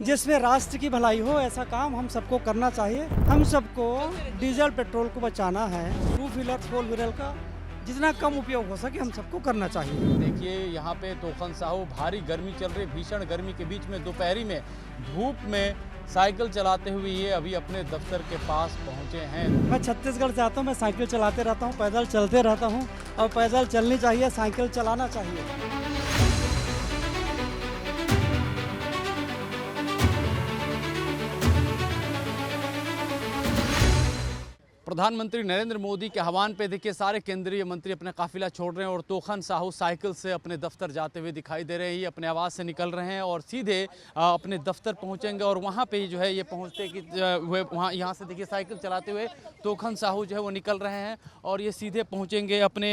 जिसमें राष्ट्र की भलाई हो, ऐसा काम हम सबको करना चाहिए। हम सबको डीजल पेट्रोल को बचाना है। 2 व्हीलर 4 व्हीलर का जितना कम उपयोग हो सके हम सबको करना चाहिए। देखिए यहाँ पे तोखन साहू, भारी गर्मी चल रही, भीषण गर्मी के बीच में दोपहरी में धूप में साइकिल चलाते हुए ये अभी अपने दफ्तर के पास पहुंचे हैं। मैं छत्तीसगढ़ से आता हूँ, मैं साइकिल चलाते रहता हूँ, पैदल चलते रहता हूँ और पैदल चलनी चाहिए, साइकिल चलाना चाहिए। प्रधानमंत्री नरेंद्र मोदी के आह्वान पे देखिए सारे केंद्रीय मंत्री अपना काफिला छोड़ रहे हैं और तोखन साहू साइकिल से अपने दफ्तर जाते हुए दिखाई दे रहे हैं। ये अपने आवास से निकल रहे हैं और सीधे अपने दफ्तर पहुंचेंगे और वहां पे जो है ये पहुंचते कि वहाँ यहाँ से देखिए साइकिल चलाते हुए तोखन साहू जो है वो निकल रहे हैं और ये सीधे पहुँचेंगे अपने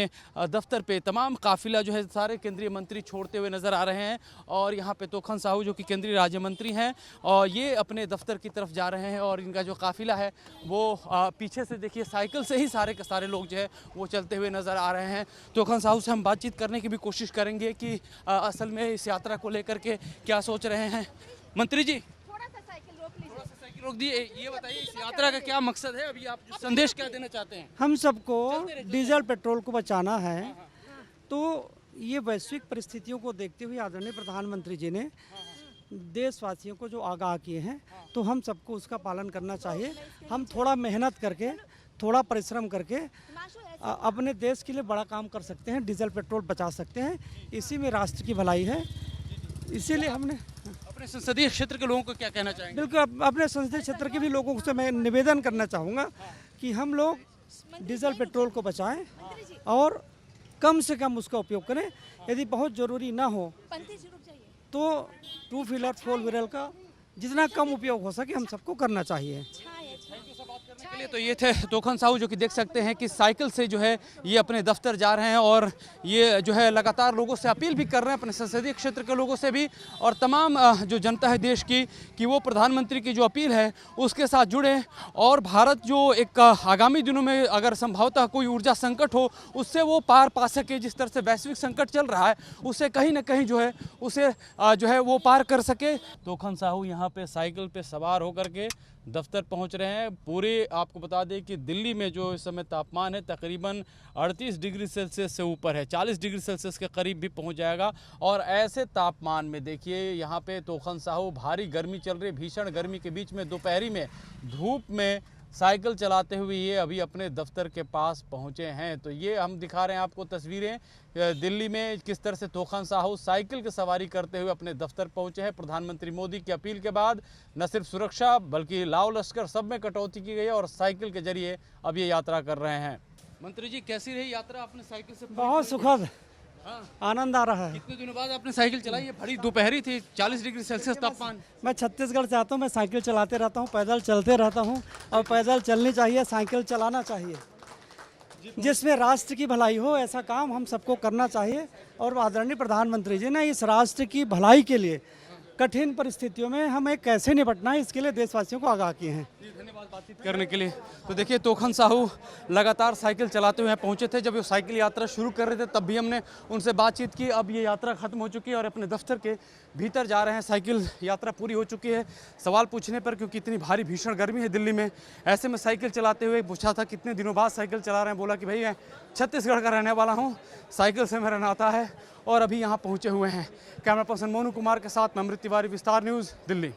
दफ्तर पे। तमाम काफिला जो है सारे केंद्रीय मंत्री छोड़ते हुए नज़र आ रहे हैं और यहाँ पे तोखन साहू जो कि केंद्रीय राज्य मंत्री हैं और ये अपने दफ्तर की तरफ जा रहे हैं और इनका जो काफिला है वो पीछे से देखिए साइकिल से ही सारे के सारे लोग जो है वो चलते हुए नज़र आ रहे हैं। तोखन साहू से हम बातचीत करने की भी कोशिश करेंगे कि असल में इस यात्रा को लेकर के क्या सोच रहे हैं। मंत्री जी थोड़ा सा साइकिल रोक दिए, ये बताइए इस यात्रा का क्या मकसद है, अभी आप संदेश क्या देना चाहते हैं? हम सबको डीजल पेट्रोल को बचाना है। तो ये वैश्विक परिस्थितियों को देखते हुए आदरणीय प्रधानमंत्री जी ने देशवासियों को जो आगाह किए हैं तो हम सबको उसका पालन करना चाहिए। हम थोड़ा मेहनत करके, थोड़ा परिश्रम करके अपने देश के लिए बड़ा काम कर सकते हैं, डीजल पेट्रोल बचा सकते हैं। इसी में राष्ट्र की भलाई है। इसीलिए हमने अपने संसदीय क्षेत्र के लोगों को क्या कहना चाहेंगे? बिल्कुल अपने संसदीय क्षेत्र के भी लोगों से मैं निवेदन करना चाहूँगा कि हम लोग डीजल पेट्रोल को बचाएं और कम से कम उसका उपयोग करें। यदि बहुत ज़रूरी ना हो तो 2 व्हीलर 4 व्हीलर का जितना कम उपयोग हो सके हम सबको करना चाहिए। के लिए तो ये थे तोखन साहू जो कि देख सकते हैं कि साइकिल से जो है ये अपने दफ्तर जा रहे हैं और ये जो है लगातार लोगों से अपील भी कर रहे हैं, अपने संसदीय क्षेत्र के लोगों से भी और तमाम जो जनता है देश की कि वो प्रधानमंत्री की जो अपील है उसके साथ जुड़े और भारत जो एक आगामी दिनों में अगर संभवतः कोई ऊर्जा संकट हो उससे वो पार पा सके। जिस तरह से वैश्विक संकट चल रहा है उससे कहीं ना कहीं जो है उसे जो है वो पार कर सके। तोखन साहू यहाँ पे साइकिल पे सवार होकर के दफ्तर पहुंच रहे हैं। पूरे आपको बता दें कि दिल्ली में जो इस समय तापमान है तकरीबन 38 डिग्री सेल्सियस से ऊपर है, 40 डिग्री सेल्सियस के करीब भी पहुंच जाएगा और ऐसे तापमान में देखिए यहाँ पे तोखन साहू, भारी गर्मी चल रही, भीषण गर्मी के बीच में दोपहरी में धूप में साइकिल चलाते हुए ये अभी अपने दफ्तर के पास पहुंचे हैं। तो ये हम दिखा रहे हैं आपको तस्वीरें दिल्ली में किस तरह से तोखन साहू साइकिल की सवारी करते हुए अपने दफ्तर पहुंचे हैं। प्रधानमंत्री मोदी की अपील के बाद न सिर्फ सुरक्षा बल्कि लाव लश्कर सब में कटौती की गई है और साइकिल के जरिए अब ये यात्रा कर रहे हैं। मंत्री जी कैसी रही यात्रा अपने साइकिल से? बहुत सुखद, आनंद आ रहा है। कितने दिनों बाद आपने साइकिल चलाई है? बड़ी दोपहरी थी, 40 डिग्री सेल्सियस तापमान। मैं छत्तीसगढ़ से आता हूँ, मैं साइकिल चलाते रहता हूँ, पैदल चलते रहता हूँ और पैदल चलनी चाहिए, साइकिल चलाना चाहिए। जिसमें राष्ट्र की भलाई हो, ऐसा काम हम सबको करना चाहिए। और आदरणीय प्रधानमंत्री जी ने इस राष्ट्र की भलाई के लिए कठिन परिस्थितियों में हमें कैसे निपटना है इसके लिए देशवासियों को आगाह किए हैं। धन्यवाद बातचीत करने के लिए। तो देखिए तोखन साहू लगातार साइकिल चलाते हुए पहुंचे थे। जब वो साइकिल यात्रा शुरू कर रहे थे तब भी हमने उनसे बातचीत की। अब ये यात्रा खत्म हो चुकी है और अपने दफ्तर के भीतर जा रहे हैं। साइकिल यात्रा पूरी हो चुकी है। सवाल पूछने पर क्योंकि इतनी भारी भीषण गर्मी है दिल्ली में, ऐसे में साइकिल चलाते हुए पूछा था कितने दिनों बाद साइकिल चला रहे हैं, बोला कि भाई मैं छत्तीसगढ़ का रहने वाला हूँ, साइकिल से मेरा नाता है और अभी यहाँ पहुँचे हुए हैं। कैमरा पर्सन मोनू कुमार के साथ मैं अमृत तिवारी, विस्तार न्यूज़, दिल्ली।